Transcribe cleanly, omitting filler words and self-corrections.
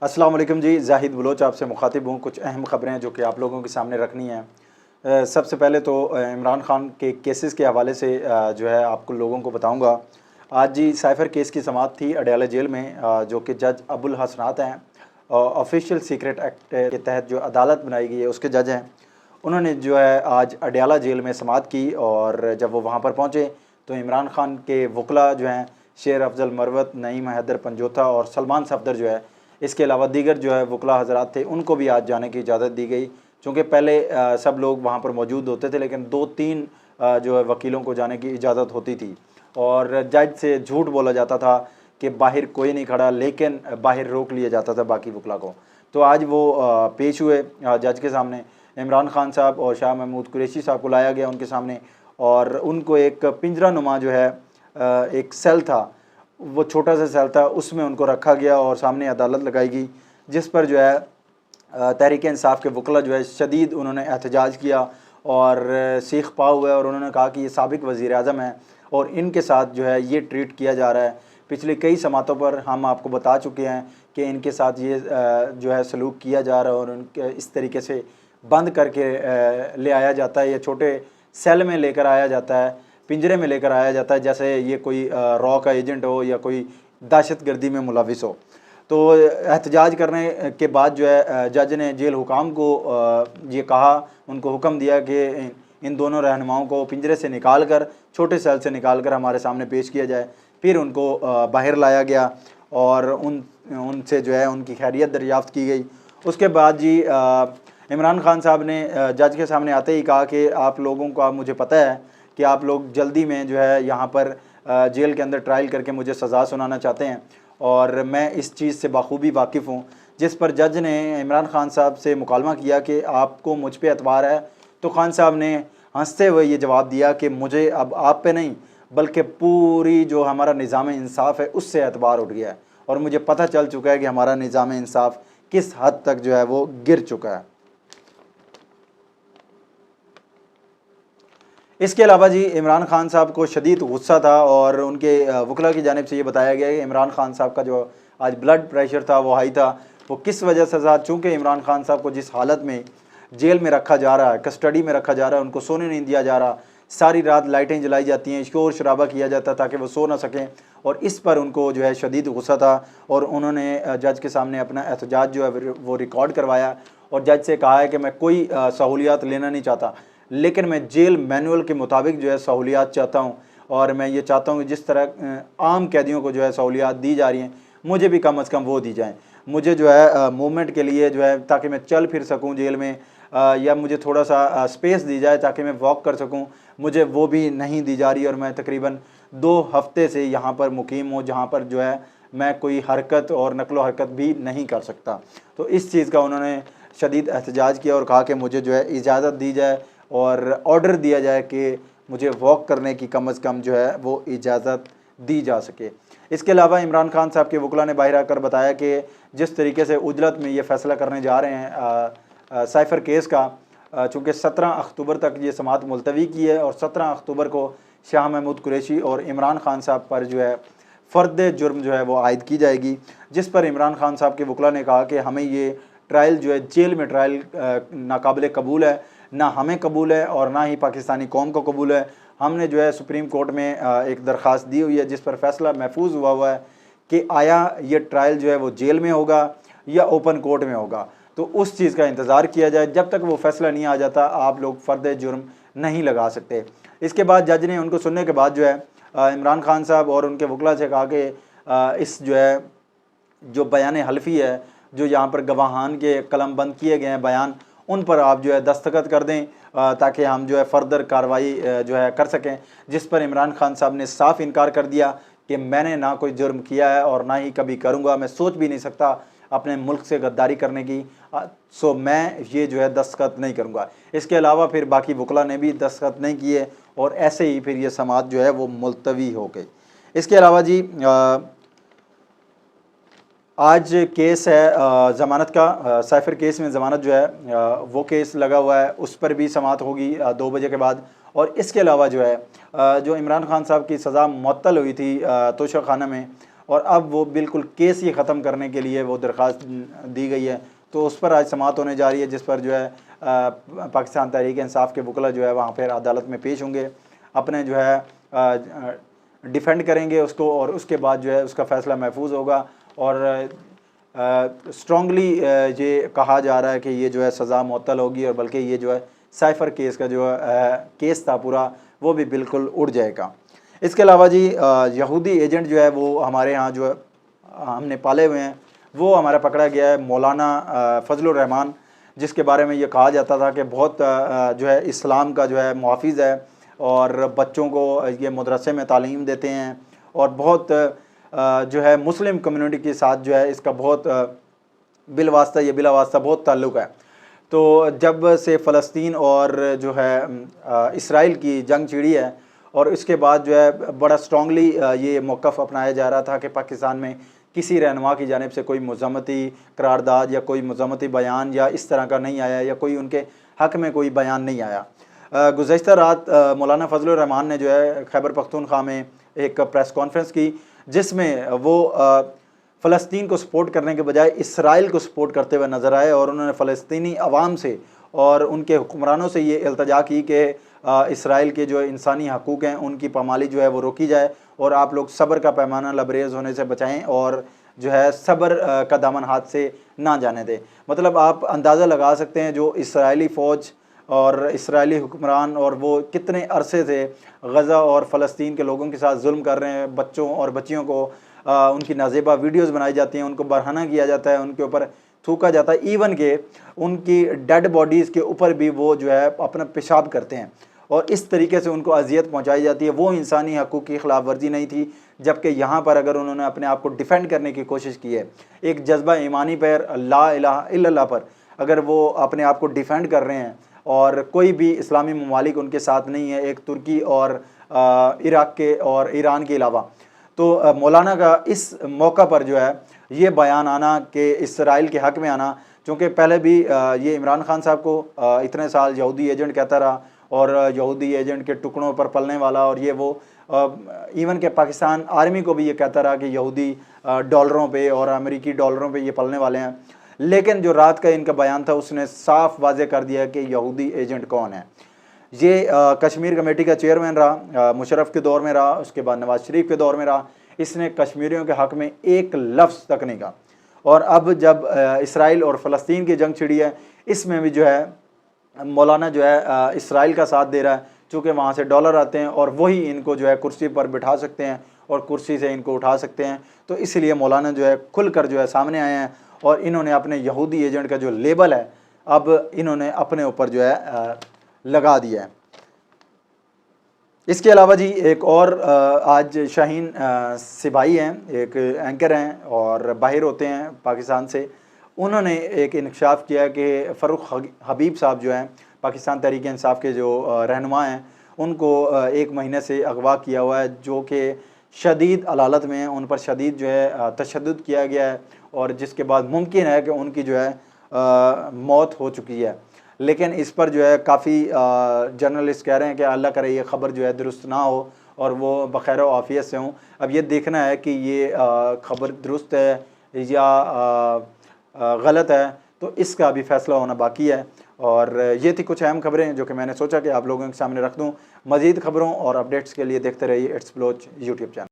अस्सलाम वालेकुम जी, जाहिद बलोच आपसे मुखातिब हूँ। कुछ अहम ख़बरें जो कि आप लोगों के सामने रखनी हैं। सबसे पहले तो इमरान खान के केसेस के हवाले से जो है आपको लोगों को बताऊँगा। आज जी साइफ़र केस की समाअत थी अडयाला जेल में, जो कि जज अबुल हसनात हैं, ऑफिशियल सीक्रेट एक्ट के तहत जो अदालत बनाई गई है उसके जज हैं। उन्होंने जो है आज अडयाला जेल में समाअत की, और जब वो वहाँ पर पहुँचे तो इमरान खान के वकला जो हैं शेर अफजल मरवत, नईम हैदर पंजोथा और सलमान सफदर जो है, इसके अलावा दीगर जो है वकला हज़रात थे, उनको भी आज जाने की इजाज़त दी गई। चूँकि पहले सब लोग वहाँ पर मौजूद होते थे, लेकिन 2-3 जो है वकीलों को जाने की इजाज़त होती थी, और जज से झूठ बोला जाता था कि बाहर कोई नहीं खड़ा, लेकिन बाहर रोक लिया जाता था बाकी वकला को। तो आज वो पेश हुए जज के सामने। इमरान खान साहब और शाह महमूद कुरैशी साहब को लाया गया उनके सामने, और उनको एक पिंजरा नुमा जो है एक सेल था, वो छोटा सा सेल था, उसमें उनको रखा गया और सामने अदालत लगाई गई, जिस पर जो है तहरीक इंसाफ के वकला जो है शदीद उन्होंने एहतजाज किया और सीख पा हुए, और उन्होंने कहा कि ये साबिक वज़ीर आज़म है और इनके साथ जो है ये ट्रीट किया जा रहा है। पिछले कई समातों पर हम आपको बता चुके हैं कि इनके साथ ये जो है सलूक किया जा रहा है, और उनके इस तरीके से बंद करके ले आया जाता है, या छोटे सेल में लेकर आया जाता है, पिंजरे में लेकर आया जाता है, जैसे ये कोई रॉ का एजेंट हो या कोई दहशतगर्दी में मुलविस हो। तो एहतजाज करने के बाद जो है जज ने जेल हुकाम को ये कहा, उनको हुक्म दिया कि इन दोनों रहनुमाओं को पिंजरे से निकाल कर, छोटे सेल से निकाल कर हमारे सामने पेश किया जाए। फिर उनको बाहर लाया गया और उनसे जो है उनकी खैरियत दरियाफ़्त की गई। उसके बाद जी इमरान खान साहब ने जज के सामने आते ही कहा कि आप लोगों को मुझे पता है कि आप लोग जल्दी में जो है यहाँ पर जेल के अंदर ट्रायल करके मुझे सज़ा सुनाना चाहते हैं, और मैं इस चीज़ से बखूबी वाकिफ़ हूँ। जिस पर जज ने इमरान खान साहब से मुकालमा किया कि आपको मुझ पे एतबार है, तो खान साहब ने हंसते हुए ये जवाब दिया कि मुझे अब आप पे नहीं, बल्कि पूरी जो हमारा निज़ाम इंसाफ़ है उससे एतबार उठ गया है, और मुझे पता चल चुका है कि हमारा निज़ाम इंसाफ़ किस हद तक जो है वो गिर चुका है। इसके अलावा जी इमरान खान साहब को शदीद गुस्सा था, और उनके वकला की जानिब से ये बताया गया कि इमरान खान साहब का जो आज ब्लड प्रेशर था वो हाई था। वो किस वजह से था? चूँकि इमरान खान साहब को जिस हालत में जेल में रखा जा रहा है, कस्टडी में रखा जा रहा है, उनको सोने नहीं दिया जा रहा, सारी रात लाइटें जलाई जाती हैं, शोर शराबा किया जाता ताकि वो सो ना सकें, और इस पर उनको जो है शदीद गुस्सा था, और उन्होंने जज के सामने अपना एहतजाज जो है वो रिकॉर्ड करवाया, और जज से कहा है कि मैं कोई सहूलियात लेना नहीं चाहता, लेकिन मैं जेल मैनुअल के मुताबिक जो है सहूलियात चाहता हूँ, और मैं ये चाहता हूँ कि जिस तरह आम कैदियों को जो है सहूलियात दी जा रही हैं, मुझे भी कम अज़ कम वो दी जाएँ। मुझे जो है मूवमेंट के लिए जो है, ताकि मैं चल फिर सकूँ जेल में, या मुझे थोड़ा सा स्पेस दी जाए ताकि मैं वॉक कर सकूँ, मुझे वो भी नहीं दी जा रही, और मैं तकरीबन 2 हफ्ते से यहाँ पर मुकीम हूँ, जहाँ पर जो है मैं कोई हरकत और नकलो हरकत भी नहीं कर सकता। तो इस चीज़ का उन्होंने शदीद एहतजाज किया और कहा कि मुझे जो है इजाज़त दी जाए और ऑर्डर दिया जाए कि मुझे वॉक करने की कम अज़ कम जो है वो इजाज़त दी जा सके। इसके अलावा इमरान खान साहब के वकला ने बाहर आकर बताया कि जिस तरीके से उजलत में ये फ़ैसला करने जा रहे हैं साइफ़र केस का, चूँकि 17 अक्टूबर तक ये समाअत मुलतवी की है, और 17 अक्टूबर को शाह महमूद कुरैशी और इमरान खान साहब पर जो है फ़र्द जुर्म जो है वो आयद की जाएगी, जिस पर इमरान खान साहब के वकला ने कहा कि हमें ये ट्रायल जो है जेल में ट्रायल नाकाबिल कबूल है, ना हमें कबूल है और ना ही पाकिस्तानी कौम को कबूल है। हमने जो है सुप्रीम कोर्ट में एक दरख्वास्त दी हुई है, जिस पर फैसला महफूज हुआ है कि आया ये ट्रायल जो है वो जेल में होगा या ओपन कोर्ट में होगा। तो उस चीज़ का इंतज़ार किया जाए, जब तक वो फैसला नहीं आ जाता आप लोग फ़र्द जुर्म नहीं लगा सकते। इसके बाद जज ने उनको सुनने के बाद जो है इमरान खान साहब और उनके वकला से कहा कि इस जो है जो बयान हल्फी है, जो यहाँ पर गवाहान के कलम बंद किए गए हैं बयान, उन पर आप जो है दस्तखत कर दें ताकि हम जो है फ़र्दर कार्रवाई जो है कर सकें। जिस पर इमरान खान साहब ने साफ़ इनकार कर दिया कि मैंने ना कोई जुर्म किया है और ना ही कभी करूँगा, मैं सोच भी नहीं सकता अपने मुल्क से गद्दारी करने की, सो मैं ये जो है दस्तखत नहीं करूँगा। इसके अलावा फिर बाकी वकला ने भी दस्तखत नहीं किए, और ऐसे ही फिर ये समाअत जो है वो मुलतवी हो गई। इसके अलावा जी आज केस है ज़मानत का, साइफ़र केस में ज़मानत जो है वो केस लगा हुआ है, उस पर भी समाअत होगी 2 बजे के बाद। और इसके अलावा जो है जो इमरान खान साहब की सज़ा मुअत्तल हुई थी तोशा खाना में, اور اب وہ بالکل کیس ہی ختم کرنے کے لیے وہ درخواست دی گئی ہے، تو اس پر آج سماعت ہونے جا رہی ہے، جس پر جو ہے پاکستان تحریک انصاف کے وکلا جو ہے وہاں پھر عدالت میں پیش ہوں گے، اپنے جو ہے ڈیفینڈ کریں گے اس کو، اور اس کے بعد جو ہے اس کا فیصلہ محفوظ ہوگا۔ اور اسٹرانگلی یہ کہا جا رہا ہے کہ یہ جو ہے سزا معطل ہوگی، اور بلکہ یہ جو ہے سائفر کیس کا جو کیس تھا پورا وہ بھی بالکل اڑ جائے گا۔ اس کے علاوہ جی یہودی ایجنٹ جو ہے وہ ہمارے ہاں جو ہم نے پالے ہوئے ہیں، وہ ہمارا پکڑا گیا ہے، مولانا فضل الرحمان، جس کے بارے میں یہ کہا جاتا تھا کہ بہت جو ہے اسلام کا جو ہے محافظ ہے، اور بچوں کو یہ مدرسے میں تعلیم دیتے ہیں، اور بہت جو ہے مسلم کمیونٹی کے ساتھ جو ہے اس کا بہت بالواسطہ یا بلا واسطہ بہت تعلق ہے۔ تو جب سے فلسطین اور جو ہے اسرائیل کی جنگ چھڑی ہے، اور اس کے بعد جو ہے بڑا اسٹرانگلی یہ موقف اپنایا جا رہا تھا کہ پاکستان میں کسی رہنما کی جانب سے کوئی مذمتی قرارداد یا کوئی مذمتی بیان یا اس طرح کا نہیں آیا، یا کوئی ان کے حق میں کوئی بیان نہیں آیا۔ گزشتہ رات مولانا فضل الرحمان نے جو ہے خیبر پختونخوا میں ایک پریس کانفرنس کی، جس میں وہ فلسطین کو سپورٹ کرنے کے بجائے اسرائیل کو سپورٹ کرتے ہوئے نظر آئے، اور انہوں نے فلسطینی عوام سے اور ان کے حکمرانوں سے یہ التجا کی کہ اسرائیل کے جو انسانی حقوق ہیں ان کی پامالی جو ہے وہ روکی جائے، اور آپ لوگ صبر کا پیمانہ لبریز ہونے سے بچائیں، اور جو ہے صبر کا دامن ہاتھ سے نہ جانے دیں۔ مطلب آپ اندازہ لگا سکتے ہیں جو اسرائیلی فوج اور اسرائیلی حکمران اور وہ کتنے عرصے سے غزہ اور فلسطین کے لوگوں کے ساتھ ظلم کر رہے ہیں، بچوں اور بچیوں کو ان کی نازیبا ویڈیوز بنائی جاتی ہیں، ان کو برہنہ کیا جاتا ہے، ان کے اوپر تھوکا جاتا ہے، ایون کہ ان کی ڈیڈ باڈیز کے اوپر بھی وہ جو ہے اپنا پیشاب کرتے ہیں، اور اس طریقے سے ان کو اذیت پہنچائی جاتی ہے۔ وہ انسانی حقوق کی خلاف ورزی نہیں تھی، جبکہ یہاں پر اگر انہوں نے اپنے آپ کو ڈیفینڈ کرنے کی کوشش کی ہے، ایک جذبہ ایمانی پر، لا الہ الا اللہ پر اگر وہ اپنے آپ کو ڈیفینڈ کر رہے ہیں، اور کوئی بھی اسلامی ممالک ان کے ساتھ نہیں ہے، ایک ترکی اور عراق کے اور ایران کے علاوہ، تو مولانا کا اس موقع پر جو ہے یہ بیان آنا کہ اسرائیل کے حق میں آنا، چونکہ پہلے بھی یہ عمران خان صاحب کو اتنے سال یہودی ایجنٹ کہتا رہا، اور یہودی ایجنٹ کے ٹکڑوں پر پلنے والا، اور یہ وہ ایون کہ پاکستان آرمی کو بھی یہ کہتا رہا کہ یہودی ڈالروں پہ اور امریکی ڈالروں پہ یہ پلنے والے ہیں۔ لیکن جو رات کا ان کا بیان تھا اس نے صاف واضح کر دیا کہ یہودی ایجنٹ کون ہے۔ یہ کشمیر کمیٹی کا چیئرمین رہا، مشرف کے دور میں رہا، اس کے بعد نواز شریف کے دور میں رہا، اس نے کشمیریوں کے حق میں ایک لفظ تک نہیں کہا۔ اور اب جب اسرائیل اور فلسطین کی جنگ چھڑی ہے، اس میں بھی جو ہے مولانا جو ہے اسرائیل کا ساتھ دے رہا ہے، چونکہ وہاں سے ڈالر آتے ہیں اور وہی ان کو جو ہے کرسی پر بٹھا سکتے ہیں اور کرسی سے ان کو اٹھا سکتے ہیں، تو اس لیے مولانا جو ہے کھل کر جو ہے سامنے آئے ہیں، اور انہوں نے اپنے یہودی ایجنٹ کا جو لیبل ہے اب انہوں نے اپنے اوپر جو ہے لگا دیا ہے۔ اس کے علاوہ جی ایک اور آج شاہین سبائی ہیں، ایک اینکر ہیں اور باہر ہوتے ہیں پاکستان سے، انہوں نے ایک انکشاف کیا کہ فروخ حبیب صاحب جو ہیں پاکستان تحریک انصاف کے جو رہنما ہیں، ان کو 1 مہینے سے اغوا کیا ہوا ہے، جو کہ شدید علالت میں ہیں، ان پر شدید جو ہے تشدد کیا گیا ہے، اور جس کے بعد ممکن ہے کہ ان کی جو ہے موت ہو چکی ہے۔ لیکن اس پر جو ہے کافی جرنلسٹ کہہ رہے ہیں کہ اللہ کرے یہ خبر جو ہے درست نہ ہو اور وہ بخیر و عافیت سے ہوں۔ اب یہ دیکھنا ہے کہ یہ خبر درست ہے یا غلط ہے، تو اس کا بھی فیصلہ ہونا باقی ہے۔ اور یہ تھی کچھ اہم خبریں جو کہ میں نے سوچا کہ آپ لوگوں کے سامنے رکھ دوں۔ مزید خبروں اور اپڈیٹس کے لیے دیکھتے رہیے اٹس بلوچ یوٹیوب چینل۔